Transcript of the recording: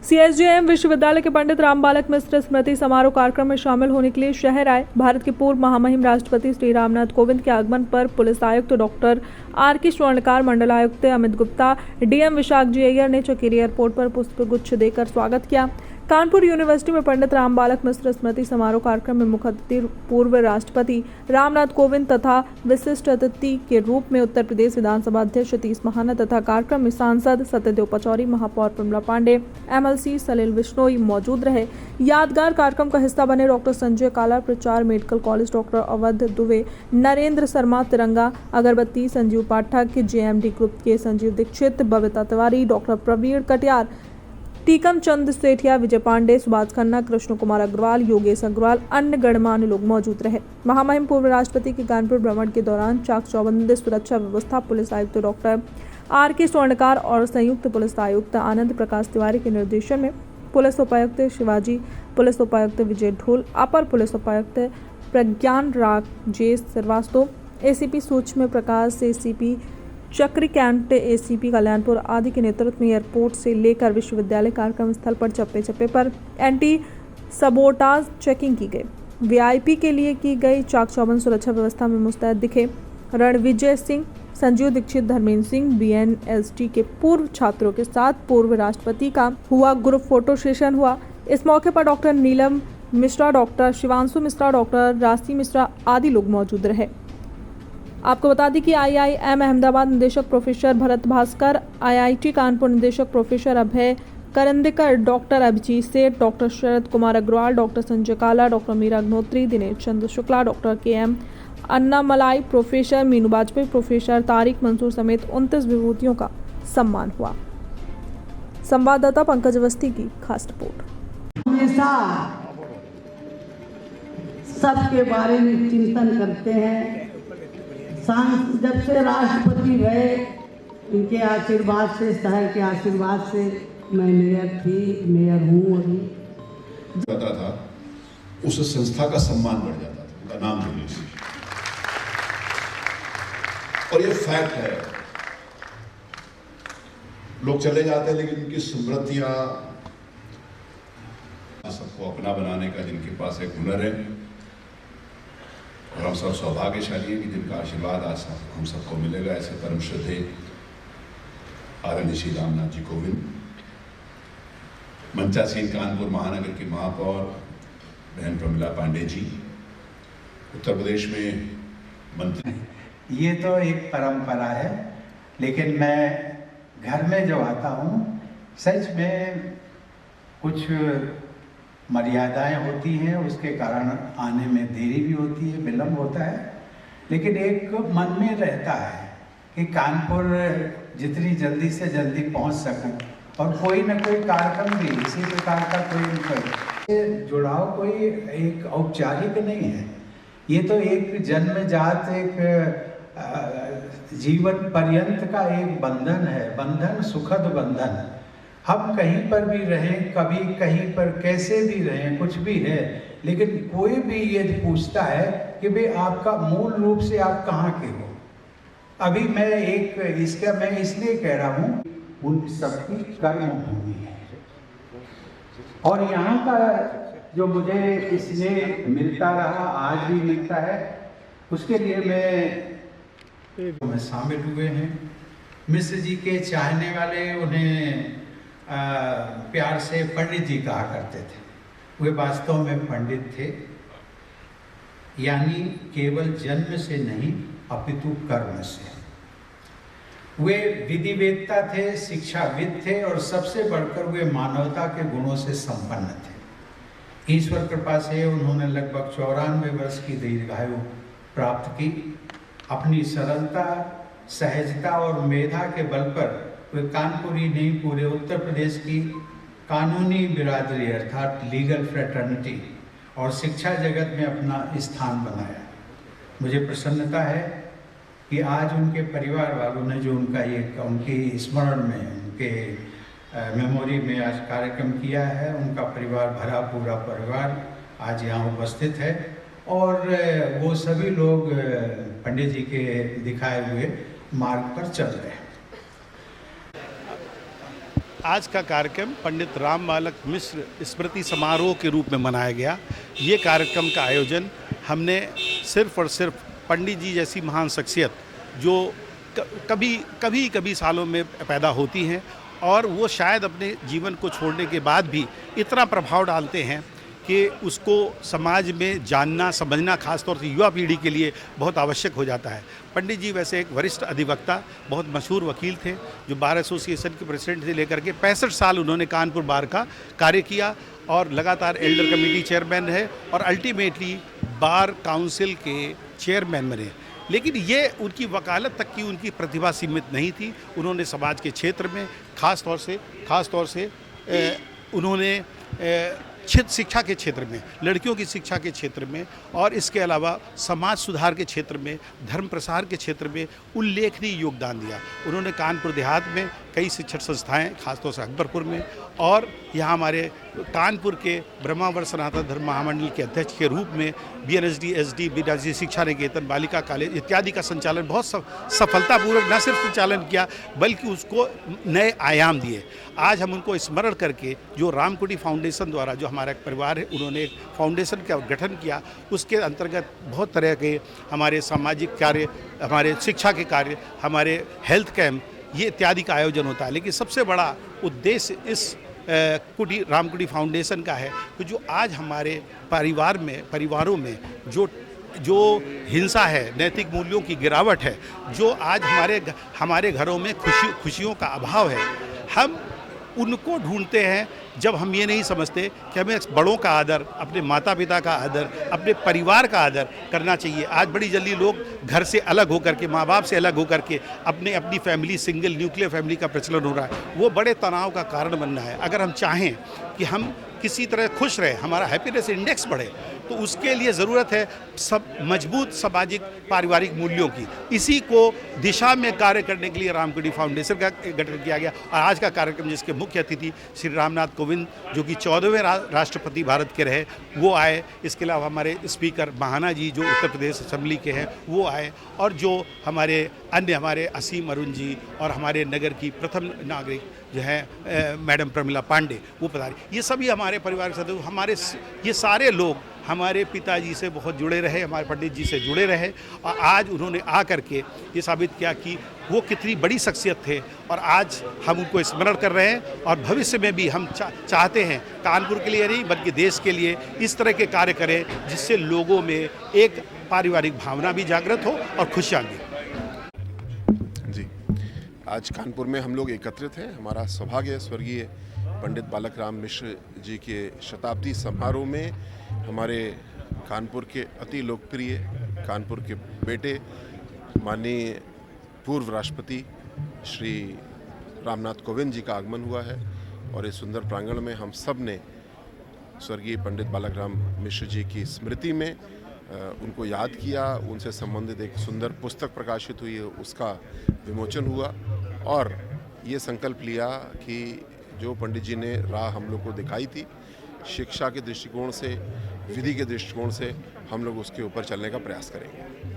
CSJM विश्वविद्यालय के पंडित रामबालक मिश्र स्मृति समारोह कार्यक्रम में शामिल होने के लिए शहर आए। भारत के पूर्व महामहिम राष्ट्रपति श्री रामनाथ कोविंद के आगमन पर पुलिस आयुक्त डॉक्टर आर.के. स्वर्णकार, मंडल आयुक्त अमित गुप्ता, डीएम विशाख जी अय्यर ने चकेरी एयरपोर्ट पर पुष्पगुच्छ देकर स्वागत किया। कानपुर यूनिवर्सिटी में पंडित रामबालक मिश्र स्मृति समारोह कार्यक्रम में मुख्य अतिथि पूर्व राष्ट्रपति रामनाथ कोविंद तथा विशिष्ट अतिथि के रूप में उत्तर प्रदेश विधानसभा अध्यक्ष सतीश महाना तथा कार्यक्रम में सांसद सत्यदेव पचौरी, महापौर प्रमिला पांडे, एमएलसी सलिल बिश्नोई मौजूद रहे। यादगार कार्यक्रम का हिस्सा बने डॉक्टर संजय काला, प्रचार medical college, doctor Awadh Dubey, Narendra Sharma, तिरंगा अगरबत्ती, संजीव पाठक, जेएमडी ग्रुप के संजीव दीक्षित, बबीता तिवारी, डॉक्टर प्रवीण कटियार, टीकम चंद सेठिया, विजय पांडे, सुभाष खन्ना, कृष्ण कुमार अग्रवाल, योगेश अग्रवाल, अन्य गणमान्य लोग मौजूद रहे। महामहिम पूर्व राष्ट्रपति के कानपुर भ्रमण के दौरान चाक चौबंद सुरक्षा व्यवस्था पुलिस आयुक्त डॉक्टर आर.के. स्वर्णकार और संयुक्त पुलिस आयुक्त आनंद प्रकाश तिवारी के निर्देशन में पुलिस उपायुक्त शिवाजी, पुलिस उपायुक्त विजय ढोल, अपर पुलिस उपायुक्त प्रज्ञान राजेश श्रीवास्तव, एसीपी सूक्ष्म प्रकाश, एसीपी चक्रिकांत, एसीपी कल्याणपुर आदि के नेतृत्व में एयरपोर्ट से लेकर विश्वविद्यालय कार्यक्रम स्थल पर चप्पे चप्पे पर एंटी सबोटाज चेकिंग की गई। वीआईपी के लिए की गई चाक चौबंद सुरक्षा व्यवस्था में मुस्तैद दिखे रणविजय सिंह, संजीव दीक्षित, धर्मेंद्र सिंह। बीएनएसडी के पूर्व छात्रों के साथ पूर्व राष्ट्रपति का हुआ ग्रुप फोटो सेशन हुआ। इस मौके पर doctor Neelam Mishra, doctor Shivanshu Mishra, doctor राशि मिश्रा आदि लोग मौजूद रहे। आपको बता दें कि आईआईएम अहमदाबाद निदेशक प्रोफेसर भरत भास्कर, आईआईटी कानपुर निदेशक professor Abhay Karandikar, doctor Abhijit Seth, doctor Sharad Kumar Agrawal, doctor Sanjay Kala, doctor Meera Agnihotri, Dinesh Chandra Shukla, doctor K M. Annamalai, professor Meenu Vajpayee, professor Tariq Mansoor समेत 29 विभूतियों का सम्मान हुआ। संवाददाता पंकज अवस्थी की खास रिपोर्ट। हमेशा सबके बारे में चिंतन करते हैं। जब से राष्ट्रपति रहे, इनके आशीर्वाद से, शहर के आशीर्वाद से मैं मेयर हूँ। अभी पता था उस संस्था का सम्मान बढ़ जाता था, उनका नाम देने से। और ये फैक्ट है, लोग चले जाते हैं लेकिन उनकी स्मृतियां सबको अपना बनाने का जिनके पास एक हुनर है, और हम सब सौभाग्यशाली हैं कि जिनका आशीर्वाद आज हम सबको मिलेगा। ऐसे परम श्रद्धेय आदरणीय श्री रामनाथ जी कोविंद, मंचासीन कानपुर महानगर की महापौर बहन प्रमिला पांडे जी, उत्तर प्रदेश में मंत्री। ये तो एक परंपरा है, लेकिन मैं घर में जो आता हूँ, सच में कुछ मर्यादाएं होती हैं, उसके कारण आने में देरी भी होती है, विलम्ब होता है, लेकिन एक मन में रहता है कि कानपुर जितनी जल्दी से जल्दी पहुंच सकूं, और कोई न कोई कार्यक्रम भी इसी प्रकार का कोई जुड़ाव कोई एक औपचारिक नहीं है। ये तो एक जन्मजात एक जीवन पर्यंत का एक बंधन है, बंधन सुखद बंधन। हम कहीं पर भी रहें, कभी कहीं पर कैसे भी रहें, कुछ भी है, लेकिन कोई भी ये पूछता है कि भाई आपका मूल रूप से आप कहाँ के हो। अभी मैं इसलिए कह रहा हूँ, उन सबकी कर्म भूमि है, और यहाँ का जो मुझे इसलिए मिलता रहा, आज भी मिलता है, उसके लिए मैं शामिल हुए हैं। मिश्र जी के चाहने वाले उन्हें प्यार से पंडित जी कहा करते थे। वे वास्तव में पंडित थे, यानी केवल जन्म से नहीं अपितु कर्म से। वे विधिवेत्ता थे, शिक्षाविद थे, और सबसे बढ़कर वे मानवता के गुणों से संपन्न थे। ईश्वर कृपा से उन्होंने लगभग 94 वर्ष की दीर्घायु प्राप्त की। अपनी सरलता, सहजता और मेधा के बल पर वे कानपुर ही नहीं, पूरे उत्तर प्रदेश की कानूनी बिरादरी अर्थात लीगल फ्रेटर्निटी और शिक्षा जगत में अपना स्थान बनाया। मुझे प्रसन्नता है कि आज उनके परिवार वालों ने जो उनकी स्मरण में, उनके मेमोरी में आज कार्यक्रम किया है, उनका परिवार, भरा पूरा परिवार आज यहाँ उपस्थित है, और वो सभी लोग पंडित जी के दिखाए हुए मार्ग पर चल रहे हैं। आज का कार्यक्रम पंडित राम बालक मिश्र स्मृति समारोह के रूप में मनाया गया। ये कार्यक्रम का आयोजन हमने सिर्फ और सिर्फ पंडित जी जैसी महान शख्सियत जो कभी सालों में पैदा होती हैं और वो शायद अपने जीवन को छोड़ने के बाद भी इतना प्रभाव डालते हैं कि उसको समाज में जानना समझना खासतौर से युवा पीढ़ी के लिए बहुत आवश्यक हो जाता है। पंडित जी वैसे एक वरिष्ठ अधिवक्ता, बहुत मशहूर वकील थे जो बार एसोसिएशन के प्रेसिडेंट से लेकर के 65 साल उन्होंने कानपुर बार का कार्य किया और लगातार एल्डर कमेटी चेयरमैन रहे और अल्टीमेटली बार काउंसिल के चेयरमैन बने। लेकिन ये उनकी वकालत तक की उनकी प्रतिभा सीमित नहीं थी। उन्होंने समाज के क्षेत्र में खास तौर से उन्होंने शिक्षा के क्षेत्र में, लड़कियों की शिक्षा के क्षेत्र में और इसके अलावा समाज सुधार के क्षेत्र में, धर्म प्रसार के क्षेत्र में उल्लेखनीय योगदान दिया। उन्होंने कानपुर देहात में कई शिक्षण संस्थाएं, खासतौर से अकबरपुर में और यहाँ हमारे कानपुर के ब्रह्मावर सनातन धर्म महामंडल के अध्यक्ष के रूप में BNSD, SD, BNSD शिक्षा निकेतन, बालिका कॉलेज इत्यादि का संचालन बहुत सफलतापूर्वक न सिर्फ संचालन किया बल्कि उसको नए आयाम दिए। आज हम उनको स्मरण करके जो रामकुटी फाउंडेशन द्वारा, जो हमारा एक परिवार है, उन्होंने एक फाउंडेशन का गठन किया। उसके अंतर्गत बहुत तरह के हमारे सामाजिक कार्य, हमारे शिक्षा के कार्य, हमारे हेल्थ कैंप ये इत्यादि का आयोजन होता है। लेकिन सबसे बड़ा उद्देश्य इस रामकुटी फाउंडेशन का है कि जो आज हमारे परिवारों में जो हिंसा है, नैतिक मूल्यों की गिरावट है, जो आज हमारे घरों में खुशियों का अभाव है, हम उनको ढूंढते हैं जब हम ये नहीं समझते कि हमें बड़ों का आदर, अपने माता पिता का आदर, अपने परिवार का आदर करना चाहिए। आज बड़ी जल्दी लोग घर से अलग होकर के, माँ बाप से अलग होकर के अपनी फैमिली, सिंगल न्यूक्लियर फैमिली का प्रचलन हो रहा है। वो बड़े तनाव का कारण बन रहा है। अगर हम चाहें कि हम किसी तरह खुश रहे, हमारा हैप्पीनेस इंडेक्स बढ़े, तो उसके लिए ज़रूरत है सब मजबूत सामाजिक पारिवारिक मूल्यों की। इसी को दिशा में कार्य करने के लिए रामकुटी फाउंडेशन का गठन किया गया। और आज का कार्यक्रम जिसके मुख्य अतिथि श्री रामनाथ कोविंद जो कि 14वें राष्ट्रपति भारत के रहे, वो आए। इसके अलावा हमारे स्पीकर महाना जी जो उत्तर प्रदेश असेंबली के हैं वो आए और जो हमारे असीम अरुण जी और हमारे नगर की प्रथम नागरिक जो है मैडम प्रमिला पांडे वो पधारी। ये सभी हमारे परिवार के सदस्य, ये सारे लोग हमारे पिताजी से बहुत जुड़े रहे, हमारे पंडित जी से जुड़े रहे और आज उन्होंने आकर के ये साबित किया कि वो कितनी बड़ी शख्सियत थे और आज हम उनको स्मरण कर रहे हैं और भविष्य में भी हम चाहते हैं कानपुर के लिए नहीं बल्कि देश के लिए इस तरह के कार्य करें जिससे लोगों में एक पारिवारिक भावना भी जागृत हो और खुशियाँ भी। जी, आज कानपुर में हम लोग एकत्रित हैं। हमारा सौभाग्य स्वर्गीय पंडित बालक राम मिश्र जी के शताब्दी समारोह में हमारे कानपुर के अति लोकप्रिय कानपुर के बेटे माननीय पूर्व राष्ट्रपति श्री रामनाथ कोविंद जी का आगमन हुआ है और इस सुंदर प्रांगण में हम सब ने स्वर्गीय पंडित बालक राम मिश्र जी की स्मृति में उनको याद किया। उनसे संबंधित एक सुंदर पुस्तक प्रकाशित हुई है, उसका विमोचन हुआ और ये संकल्प लिया कि जो पंडित जी ने राह हम लोग को दिखाई थी, शिक्षा के दृष्टिकोण से, विधि के दृष्टिकोण से हम लोग उसके ऊपर चलने का प्रयास करेंगे।